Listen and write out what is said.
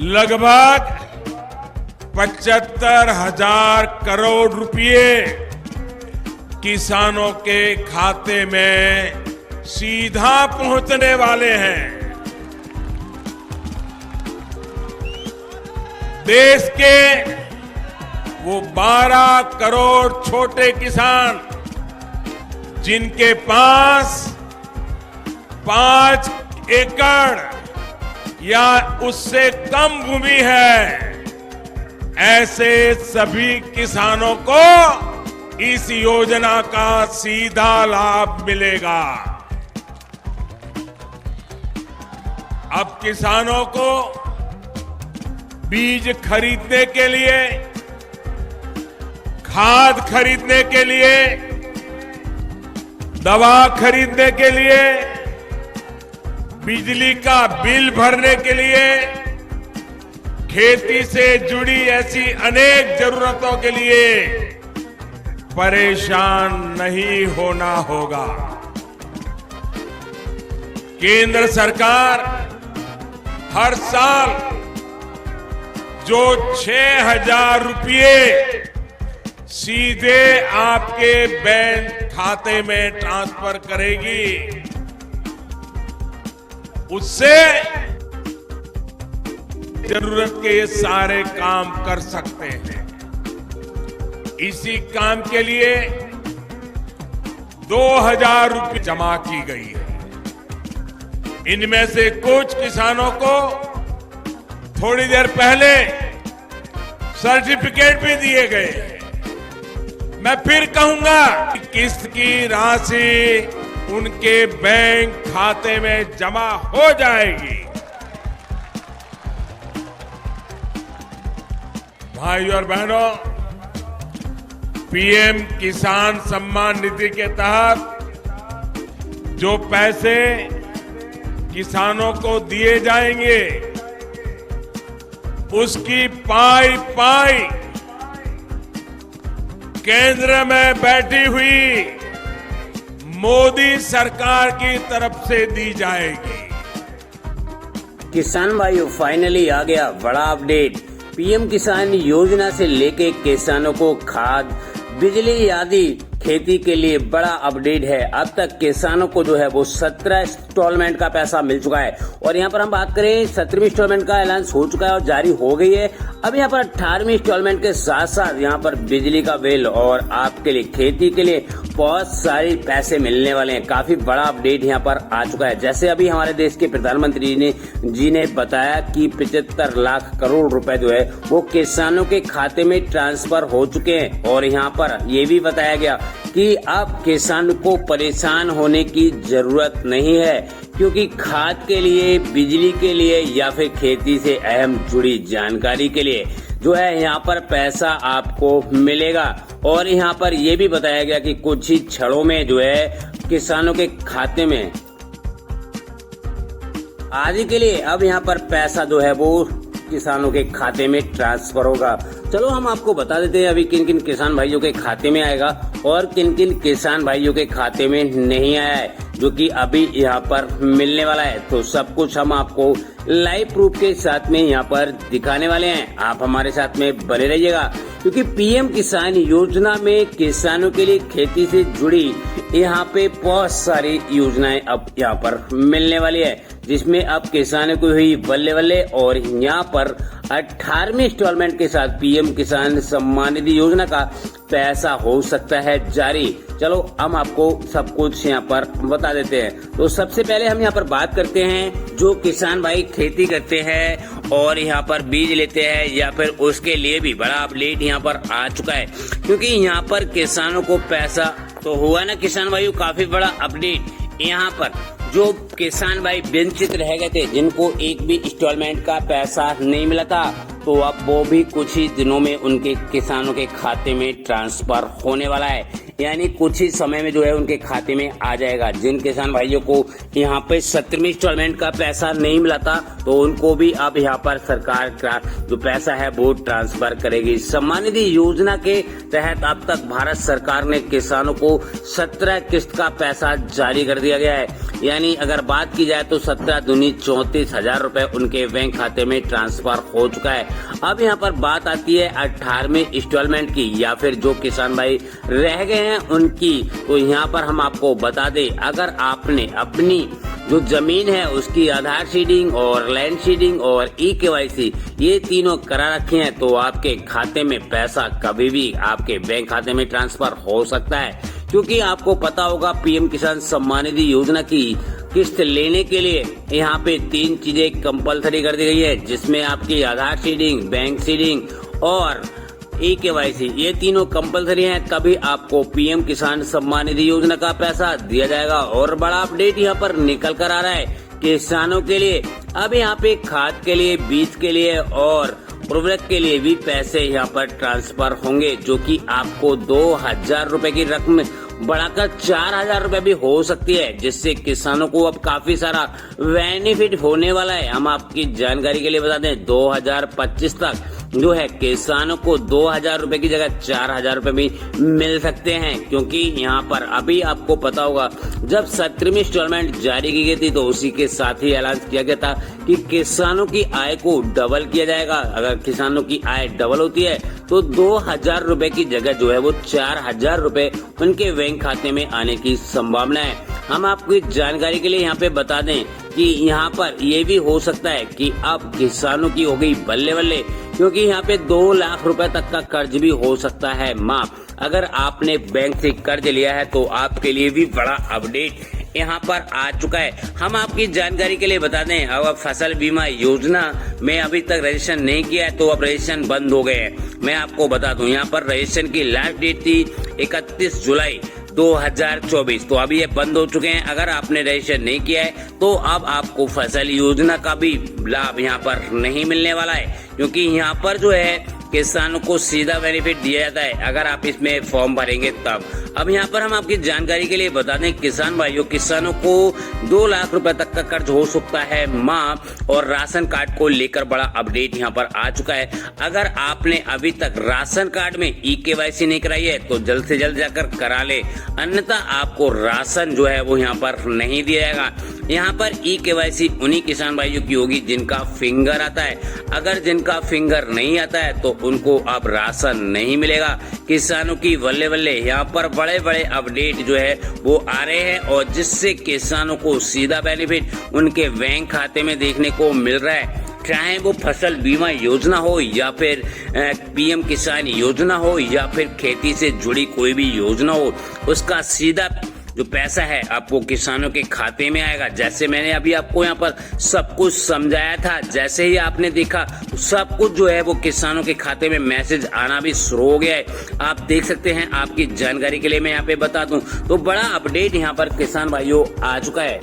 लगभग 75,000 करोड़ रुपए किसानों के खाते में सीधा पहुंचने वाले हैं। देश के वो 12 करोड़ छोटे किसान जिनके पास 5 एकड़ या उससे कम भूमि है, ऐसे सभी किसानों को इस योजना का सीधा लाभ मिलेगा। अब किसानों को बीज खरीदने के लिए, खाद खरीदने के लिए, दवा खरीदने के लिए, बिजली का बिल भरने के लिए, खेती से जुड़ी ऐसी अनेक जरूरतों के लिए परेशान नहीं होना होगा। केंद्र सरकार हर साल जो 6,000 रुपये सीधे आपके बैंक खाते में ट्रांसफर करेगी, उससे जरूरत के ये सारे काम कर सकते हैं। इसी काम के लिए 2,000 रुपये जमा की गई है। इनमें से कुछ किसानों को थोड़ी देर पहले सर्टिफिकेट भी दिए गए। मैं फिर कहूंगा कि किस्त की राशि उनके बैंक खाते में जमा हो जाएगी। भाइयों और बहनों, पीएम किसान सम्मान निधि के तहत जो पैसे किसानों को दिए जाएंगे, उसकी पाई पाई केंद्र में बैठी हुई मोदी सरकार की तरफ से दी जाएगी। किसान भाइयों, फाइनली आ गया बड़ा अपडेट। पीएम किसान योजना से लेके किसानों को खाद, बिजली आदि खेती के लिए बड़ा अपडेट है। अब तक किसानों को जो है वो 17 इंस्टॉलमेंट का पैसा मिल चुका है। और यहाँ पर हम बात करें 17वीं इंस्टॉलमेंट का ऐलान हो चुका है और जारी हो गई है। अब यहाँ पर 18वीं इंस्टॉलमेंट के साथ साथ यहाँ पर बिजली का बिल और आपके लिए खेती के लिए बहुत सारे पैसे मिलने वाले हैं। काफी बड़ा अपडेट यहाँ पर आ चुका है। जैसे अभी हमारे देश के प्रधानमंत्री जी ने बताया कि 75 लाख करोड़ रुपए जो है वो किसानों के खाते में ट्रांसफर हो चुके हैं। और यहाँ पर ये भी बताया गया कि अब किसान को परेशान होने की जरूरत नहीं है, क्योंकि खाद के लिए, बिजली के लिए या फिर खेती से अहम जुड़ी जानकारी के लिए जो है यहाँ पर पैसा आपको मिलेगा। और यहाँ पर यह भी बताया गया कि कुछ ही क्षणों में जो है किसानों के खाते में आदि के लिए अब यहाँ पर पैसा जो है वो किसानों के खाते में ट्रांसफर होगा। चलो हम आपको बता देते हैं अभी किन किन किसान भाइयों के खाते में आएगा और किन किन किसान भाइयों के खाते में नहीं आया है, जो कि अभी यहाँ पर मिलने वाला है। तो सब कुछ हम आपको लाइव प्रूफ के साथ में यहाँ पर दिखाने वाले हैं। आप हमारे साथ में बने रहिएगा, क्योंकि पीएम किसान योजना में किसानों के लिए खेती से जुड़ी यहाँ पे बहुत सारी योजनाएं अब यहाँ पर मिलने वाली है, जिसमें अब किसानों को हुई बल्ले बल्ले। और यहाँ पर 18वीं इंस्टॉलमेंट के साथ पीएम किसान सम्मान निधि योजना का पैसा हो सकता है जारी। चलो हम आपको सब कुछ यहाँ पर बता देते हैं। तो सबसे पहले हम यहाँ पर बात करते हैं जो किसान भाई खेती करते हैं और यहाँ पर बीज लेते हैं या फिर उसके लिए भी बड़ा अपडेट यहाँ पर आ चुका है, क्योंकि यहाँ पर किसानों को पैसा तो हुआ ना किसान भाइयों, काफी बड़ा अपडेट। यहाँ पर जो किसान भाई वंचित रह गए थे, जिनको एक भी इंस्टॉलमेंट का पैसा नहीं मिला था, तो अब वो भी कुछ ही दिनों में उनके किसानों के खाते में ट्रांसफर होने वाला है। यानी कुछ ही समय में जो है उनके खाते में आ जाएगा। जिन किसान भाइयों को यहाँ पे 17वीं इंस्टॉलमेंट का पैसा नहीं मिला था, तो उनको भी अब यहाँ पर सरकार का जो पैसा है वो ट्रांसफर करेगी। सम्मान निधि योजना के तहत अब तक भारत सरकार ने किसानों को 17 किस्त का पैसा जारी कर दिया गया है। यानी अगर बात की जाए तो 17 दूनी 34,000 रुपए उनके बैंक खाते में ट्रांसफर हो चुका है। अब यहाँ पर बात आती है 18वें इंस्टॉलमेंट की, या फिर जो किसान भाई रह गए हैं उनकी। तो यहाँ पर हम आपको बता दें, अगर आपने अपनी जो जमीन है उसकी आधार सीडिंग और लैंड सीडिंग और ई-केवाईसी ये तीनों करा रखे हैं तो आपके खाते में पैसा कभी भी आपके बैंक खाते में ट्रांसफर हो सकता है। क्योंकि आपको पता होगा पीएम किसान सम्मान निधि योजना की किस्त लेने के लिए यहाँ पे 3 चीजें कंपलसरी कर दी गई है, जिसमें आपकी आधार सीडिंग, बैंक सीडिंग और ई-केवाईसी ये तीनों कंपलसरी हैं, तभी आपको पीएम किसान सम्मान निधि योजना का पैसा दिया जाएगा। और बड़ा अपडेट यहाँ पर निकल कर आ रहा है किसानों के लिए। अब यहाँ पे खाद के लिए, बीज के लिए और उर्वरक के लिए भी पैसे यहाँ पर ट्रांसफर होंगे, जो कि आपको 2,000 रुपए की रकम बढ़ाकर 4,000 रुपए भी हो सकती है, जिससे किसानों को अब काफी सारा बेनिफिट होने वाला है। हम आपकी जानकारी के लिए बता दें 2025 तक जो है किसानों को 2,000 रुपए की जगह 4,000 रुपए भी मिल सकते हैं। क्योंकि यहाँ पर अभी आपको पता होगा जब 17वीं इंस्टॉलमेंट जारी की गई थी तो उसी के साथ ही ऐलान किया गया था कि किसानों की आय को डबल किया जाएगा। अगर किसानों की आय डबल होती है तो 2,000 रुपए की जगह जो है वो 4,000 रुपए उनके बैंक खाते में आने की संभावना है। हम आपकी जानकारी के लिए यहाँ पे बता दें कि यहाँ पर ये भी हो सकता है कि अब किसानों की हो गई बल्ले बल्ले, क्योंकि यहाँ पे 2 लाख रुपए तक का कर्ज भी हो सकता है माफ। अगर आपने बैंक से कर्ज लिया है तो आपके लिए भी बड़ा अपडेट यहाँ पर आ चुका है। हम आपकी जानकारी के लिए बता दें, अब फसल बीमा योजना में अभी तक रजिस्ट्रेशन नहीं किया है तो अब रजिस्ट्रेशन बंद हो गए हैं। मैं आपको बता दूं यहाँ पर रजिस्ट्रेशन की लास्ट डेट थी 31 जुलाई 2024, तो अभी ये बंद हो चुके हैं। अगर आपने रजिस्ट्रेशन नहीं किया है तो अब आपको फसल योजना का भी लाभ यहाँ पर नहीं मिलने वाला है, क्योंकि यहाँ पर जो है किसानों को सीधा बेनिफिट दिया जाता है अगर आप इसमें फॉर्म भरेंगे तब। अब यहाँ पर हम आपकी जानकारी के लिए बता दें किसान भाइयों, किसानों को 2 लाख रुपए तक का कर्ज हो सकता है माफ। और राशन कार्ड को लेकर बड़ा अपडेट यहाँ पर आ चुका है। अगर आपने अभी तक राशन कार्ड में ई-केवाईसी नहीं कराई है तो जल्द से जल्द जाकर करा ले, अन्यथा आपको राशन जो है वो यहाँ पर नहीं दिया जाएगा। यहाँ पर ई-केवाईसी उन्हीं किसान भाइयों की होगी जिनका फिंगर आता है। अगर जिनका फिंगर नहीं आता है तो उनको अब राशन नहीं मिलेगा। किसानों की बल्ले बल्ले यहाँ पर बड़े बड़े अपडेट जो है वो आ रहे हैं, और जिससे किसानों को सीधा बेनिफिट उनके बैंक खाते में देखने को मिल रहा है। चाहे वो फसल बीमा योजना हो या फिर पीएम किसान योजना हो या फिर खेती से जुड़ी कोई भी योजना हो, उसका सीधा जो पैसा है आपको किसानों के खाते में आएगा। जैसे मैंने अभी आपको यहाँ पर सब कुछ समझाया था, जैसे ही आपने देखा तो सब कुछ जो है वो किसानों के खाते में मैसेज आना भी शुरू हो गया है। आप देख सकते हैं, आपकी जानकारी के लिए मैं यहाँ पे बता दूं तो बड़ा अपडेट यहाँ पर किसान भाइयों आ चुका है।